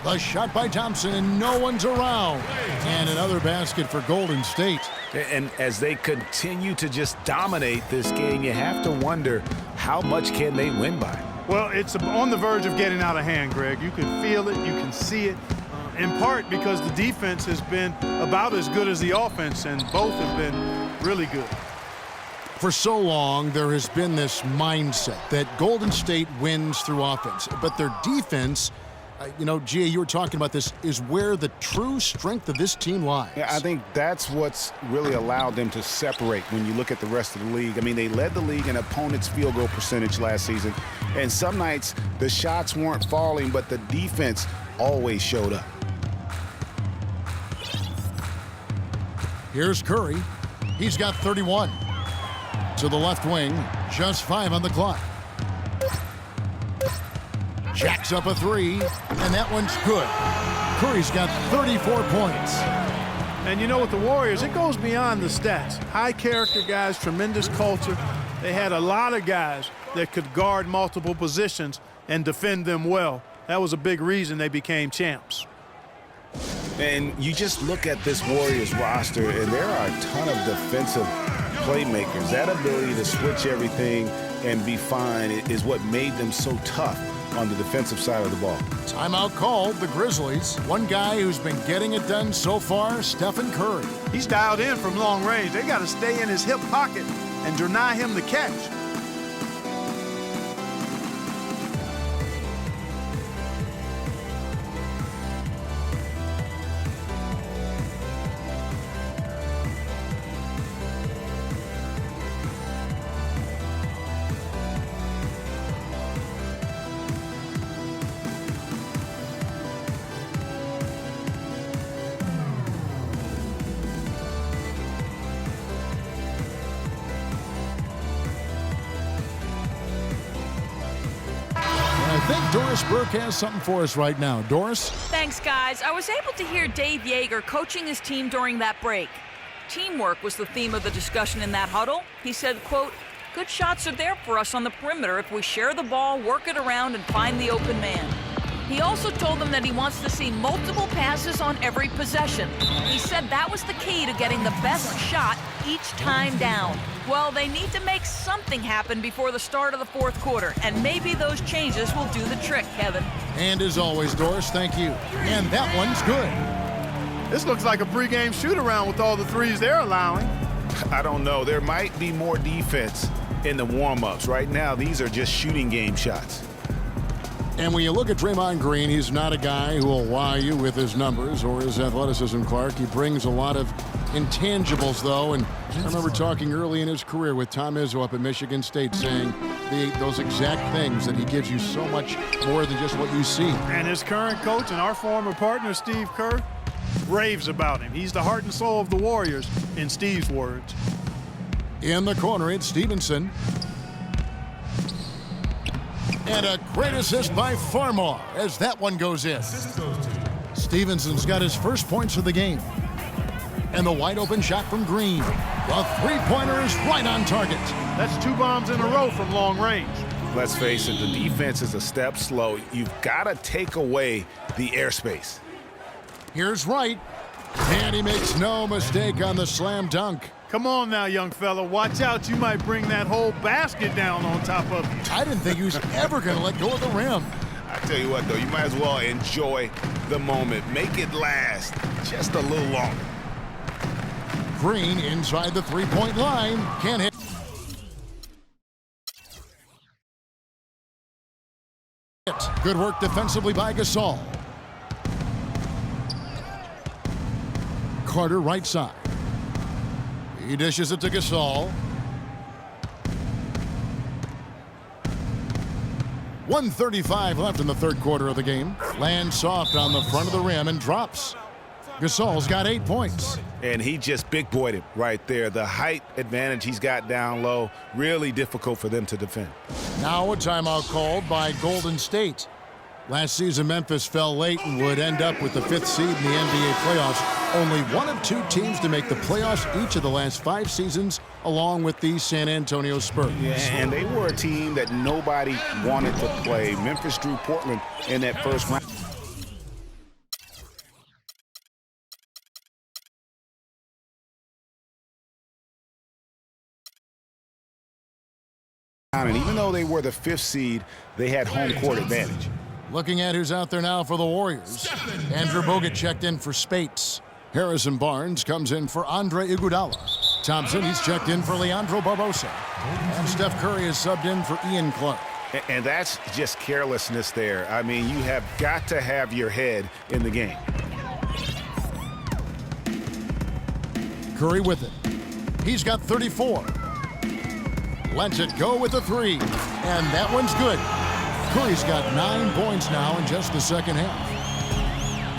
The shot by Thompson, and no one's around. And another basket for Golden State. And as they continue to just dominate this game, you have to wonder how much can they win by. Well, it's on the verge of getting out of hand, Greg. You can feel it. You can see it. In part because the defense has been about as good as the offense, and both have been really good. For so long, there has been this mindset that Golden State wins through offense, but their defense, you know, Gia, you were talking about this, is where the true strength of this team lies. Yeah, I think that's what's really allowed them to separate when you look at the rest of the league. I mean, they led the league in opponents' field goal percentage last season, and some nights the shots weren't falling, but the defense always showed up. Here's Curry. He's got 31. To the left wing, just 5 on the clock. Jacks up a 3, and that one's good. Curry's got 34 points. And you know, with the Warriors, it goes beyond the stats. High character guys, tremendous culture. They had a lot of guys that could guard multiple positions and defend them well. That was a big reason they became champs. And you just look at this Warriors roster, and there are a ton of defensive playmakers. That ability to switch everything and be fine is what made them so tough on the defensive side of the ball. Timeout called, the Grizzlies. One guy who's been getting it done so far, Stephen Curry. He's dialed in from long range. They got to stay in his hip pocket and deny him the catch. I think Doris Burke has something for us right now. Doris? Thanks, guys. I was able to hear Dave Yeager coaching his team during that break. Teamwork was the theme of the discussion in that huddle. He said, quote, "Good shots are there for us on the perimeter if we share the ball, work it around, and find the open man." He also told them that he wants to see multiple passes on every possession. He said that was the key to getting the best shot each time down. Well, they need to make something happen before the start of the fourth quarter, and maybe those changes will do the trick, Kevin. And as always, Doris, thank you. And that one's good. This looks like a pregame shoot-around with all the threes they're allowing. I don't know. There might be more defense in the warm-ups. Right now, these are just shooting game shots. And when you look at Draymond Green, he's not a guy who will wow you with his numbers or his athleticism, Clark. He brings a lot of intangibles, though. And I remember talking early in his career with Tom Izzo up at Michigan State saying those exact things, that he gives you so much more than just what you see. And his current coach and our former partner, Steve Kerr, raves about him. He's the heart and soul of the Warriors, in Steve's words. In the corner, it's Stevenson. And a great assist by Farmar as that one goes in. Stevenson's got his first points of the game. And the wide open shot from Green. The three-pointer is right on target. That's 2 bombs in a row from long range. Let's face it, the defense is a step slow. You've got to take away the airspace. Here's Wright. And he makes no mistake on the slam dunk. Come on now, young fella. Watch out. You might bring that whole basket down on top of you. I didn't think he was ever going to let go of the rim. I tell you what, though, you might as well enjoy the moment. Make it last just a little longer. Green inside the three-point line. Can't hit. Good work defensively by Gasol. Carter right side. He dishes it to Gasol. 1:35 left in the third quarter of the game. Lands soft on the front of the rim and drops. Gasol's got 8 points. And he just big-boyed it right there. The height advantage he's got down low, really difficult for them to defend. Now a timeout called by Golden State. Last season, Memphis fell late and would end up with the 5th seed in the NBA playoffs. Only one of 2 teams to make the playoffs each of the last 5 seasons, along with the San Antonio Spurs. Yeah, and they were a team that nobody wanted to play. Memphis drew Portland in that first round. down, and even though they were the 5th seed, they had home court advantage. Looking at who's out there now for the Warriors. Andrew Bogut checked in for Spates. Harrison Barnes comes in for Andre Iguodala. Thompson, he's checked in for Leandro Barbosa. And Steph Curry is subbed in for Ian Clark. And that's just carelessness there. I mean, you have got to have your head in the game. Curry with it. He's got 34. Lets it go with the 3. And that one's good. Curry's got 9 points now in just the second half.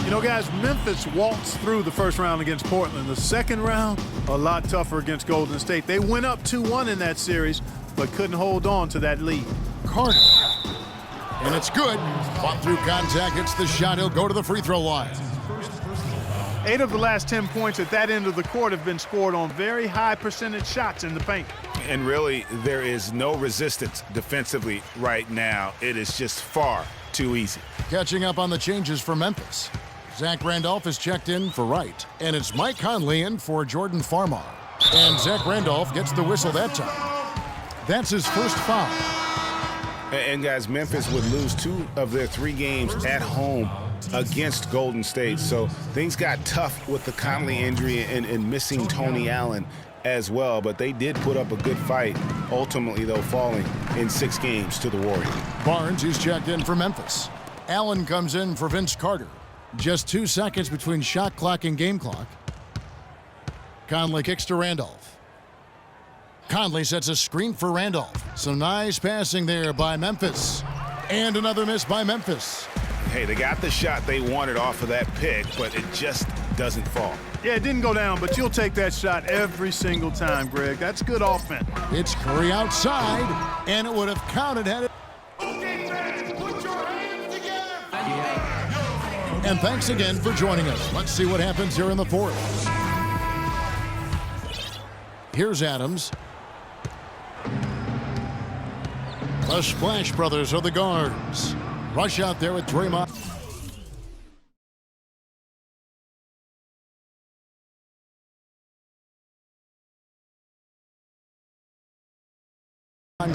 You know, guys, Memphis waltzed through the first round against Portland. The second round, a lot tougher against Golden State. They went up 2-1 in that series, but couldn't hold on to that lead. Carter. And it's good. Fought through contact, hits the shot. He'll go to the free throw line. 8 of the last 10 points at that end of the court have been scored on very high percentage shots in the paint. And really, there is no resistance defensively right now. It is just far too easy. Catching up on the changes for Memphis. Zach Randolph is checked in for Wright. And it's Mike Conley in for Jordan Farmar. And Zach Randolph gets the whistle that time. That's his first foul. And guys, Memphis would lose 2 of their 3 games at home against Golden State. So things got tough with the Conley injury and missing Tony Allen as well. But they did put up a good fight, ultimately, though, falling in 6 games to the Warriors. Barnes, who's checked in for Memphis. Allen comes in for Vince Carter. Just 2 seconds between shot clock and game clock. Conley kicks to Randolph. Conley sets a screen for Randolph. Some nice passing there by Memphis. And another miss by Memphis. Hey, they got the shot they wanted off of that pick, but it just doesn't fall. Yeah, it didn't go down, but you'll take that shot every single time, Greg. That's good offense. It's Curry outside, and it would have counted had it. And thanks again for joining us. Let's see what happens here in the 4th. Here's Adams. The Splash Brothers are the guards. Rush out there with Draymond.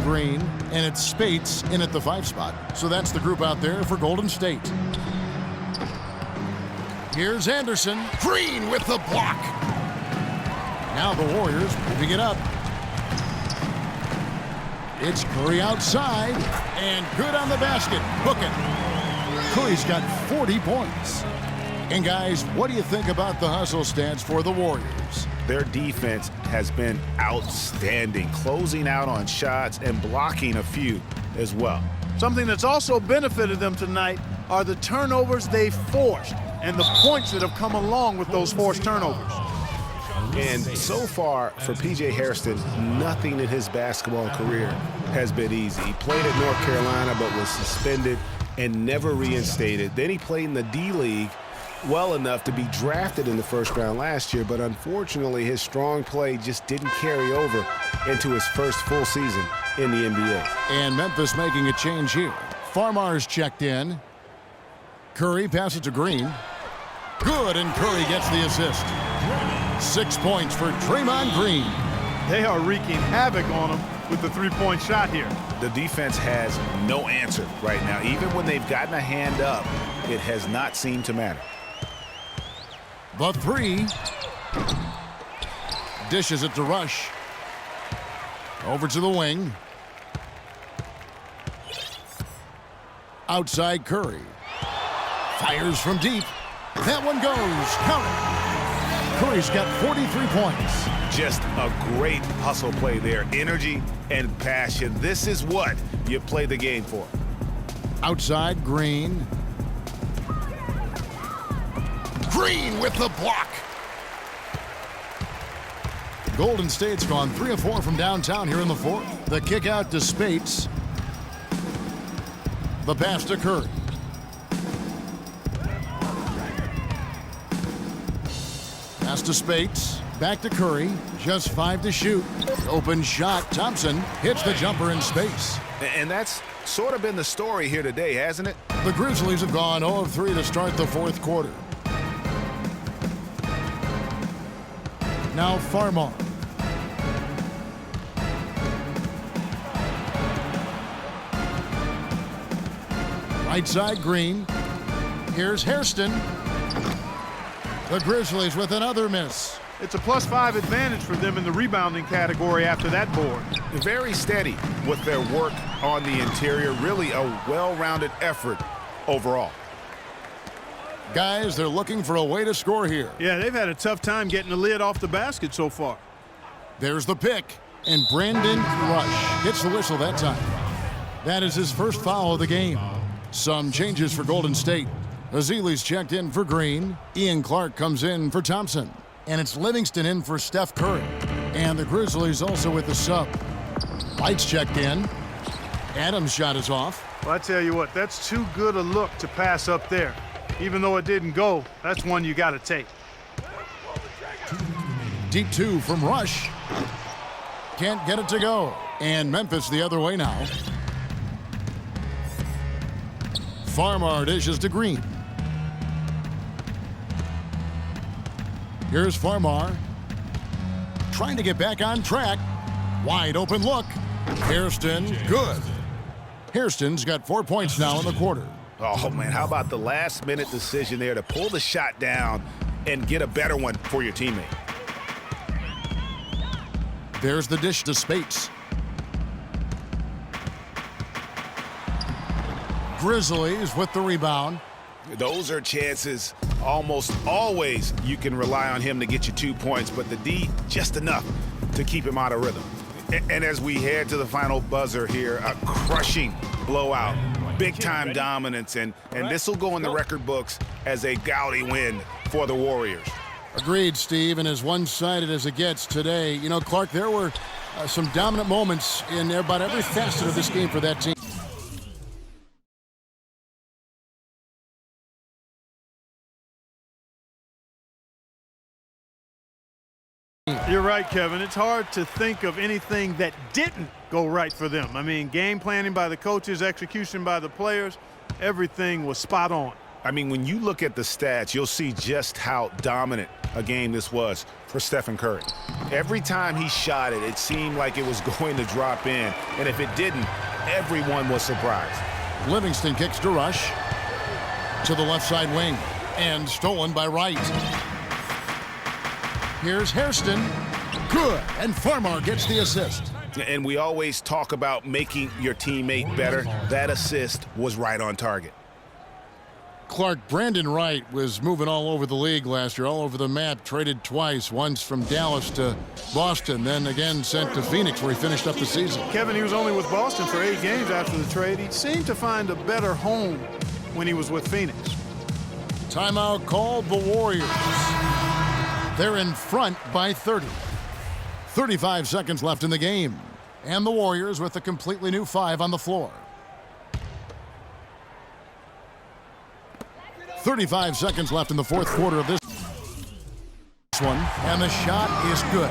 Green, and it's Spates in at the 5 spot. So that's the group out there for Golden State. Here's Anderson. Green with the block. Now the Warriors moving it up. It's Curry outside, and good on the basket. Hooking. Curry's got 40 points. And guys, what do you think about the hustle stats for the Warriors? Their defense has been outstanding, closing out on shots and blocking a few as well. Something that's also benefited them tonight are the turnovers they forced and the points that have come along with those forced turnovers. And so far, for P.J. Hairston, nothing in his basketball career has been easy. He played at North Carolina but was suspended and never reinstated. Then he played in the D-League well enough to be drafted in the first round last year, but unfortunately his strong play just didn't carry over into his first full season in the NBA. And Memphis making a change here. Farmar's checked in. Curry passes to Green. Good, and Curry gets the assist. 6 points for Draymond Green. They are wreaking havoc on him with the 3-point shot here. The defense has no answer right now. Even when they've gotten a hand up, it has not seemed to matter. The 3. Dishes it to Rush. Over to the wing. Outside Curry. Fires from deep. That one goes. Count it. Curry's got 43 points. Just a great hustle play there. Energy and passion. This is what you play the game for. Outside Green. Green with the block. Golden State's gone 3 of 4 from downtown here in the 4th. The kick out to Spates. The pass to Curry. Pass to Spates. Back to Curry. Just 5 to shoot. Open shot. Thompson hits the jumper in space. And that's sort of been the story here today, hasn't it? The Grizzlies have gone 0 of 3 to start the 4th quarter. Now Farmar. Right side, Green. Here's Hairston. The Grizzlies with another miss. It's a +5 advantage for them in the rebounding category after that board. Very steady with their work on the interior. Really a well-rounded effort overall. Guys, they're looking for a way to score here. Yeah, they've had a tough time getting the lid off the basket so far. There's the pick, and Brandon Rush hits the whistle that time. That is his first foul of the game. Some changes for Golden State. Ezeli's checked in for Green. Ian Clark comes in for Thompson. And it's Livingston in for Steph Curry. And the Grizzlies also with the sub. Lights checked in. Adams' shot is off. Well, I tell you what, that's too good a look to pass up there. Even though it didn't go, that's one you got to take. Deep two from Rush. Can't get it to go. And Memphis the other way now. Farmar dishes to Green. Here's Farmar. Trying to get back on track. Wide open look. Hairston, good. Hairston's got 4 points now in the quarter. Oh, man, how about the last-minute decision there to pull the shot down and get a better one for your teammate? There's the dish to Spates. Grizzlies with the rebound. Those are chances almost always you can rely on him to get you 2 points, but the D just enough to keep him out of rhythm. And as we head to the final buzzer here, a crushing blowout, big-time dominance, and this will go in the record books as a gaudy win for the Warriors. Agreed, Steve, and as one-sided as it gets today. You know, Clark, there were some dominant moments in about every facet of this game for that team. You're right, Kevin. It's hard to think of anything that didn't go right for them. I mean, game planning by the coaches, execution by the players, everything was spot on. I mean, when you look at the stats, you'll see just how dominant a game this was for Stephen Curry. Every time he shot it, it seemed like it was going to drop in. And if it didn't, everyone was surprised. Livingston kicks to Rush. To the left side wing. And stolen by Wright. Here's Hairston. Good. And Farmar gets the assist. And we always talk about making your teammate better. That assist was right on target. Clark, Brandon Wright was moving all over the league last year, all over the map, traded twice, once from Dallas to Boston, then again sent to Phoenix where he finished up the season. Kevin, he was only with Boston for 8 games after the trade. He seemed to find a better home when he was with Phoenix. Timeout called the Warriors. They're in front by 30. 35 seconds left in the game. And the Warriors with a completely new 5 on the floor. 35 seconds left in the fourth quarter of this one. And the shot is good.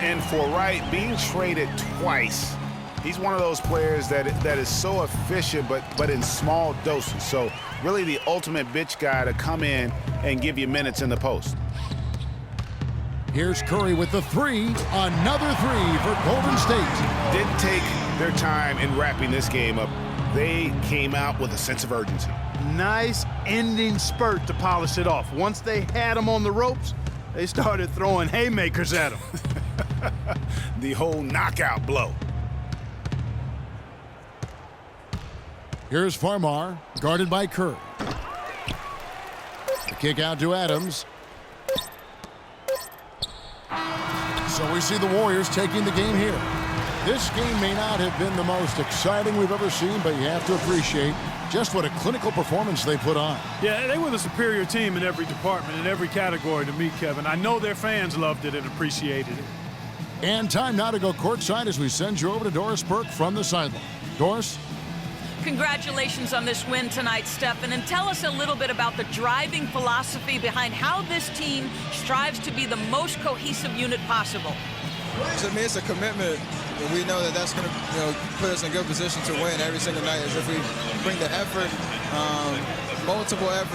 And for Wright, being traded twice, he's one of those players that is so efficient but in small doses. So really the ultimate bitch guy to come in and give you minutes in the post. Here's Curry with the 3. Another 3 for Golden State. Didn't take their time in wrapping this game up. They came out with a sense of urgency. Nice ending spurt to polish it off. Once they had him on the ropes, they started throwing haymakers at him. The whole knockout blow. Here's Farmar, guarded by Curry. The kick out to Adams. So we see the Warriors taking the game here. This game may not have been the most exciting we've ever seen, but you have to appreciate just what a clinical performance they put on. Yeah, they were the superior team in every department, in every category to me, Kevin. I know their fans loved it and appreciated it. And time now to go courtside as we send you over to Doris Burke from the sideline. Doris? Congratulations on this win tonight, Stephen, and tell us a little bit about the driving philosophy behind how this team strives to be the most cohesive unit possible. To me, it's a commitment, and we know that that's going to put us in a good position to win every single night. As if we bring the effort, multiple efforts.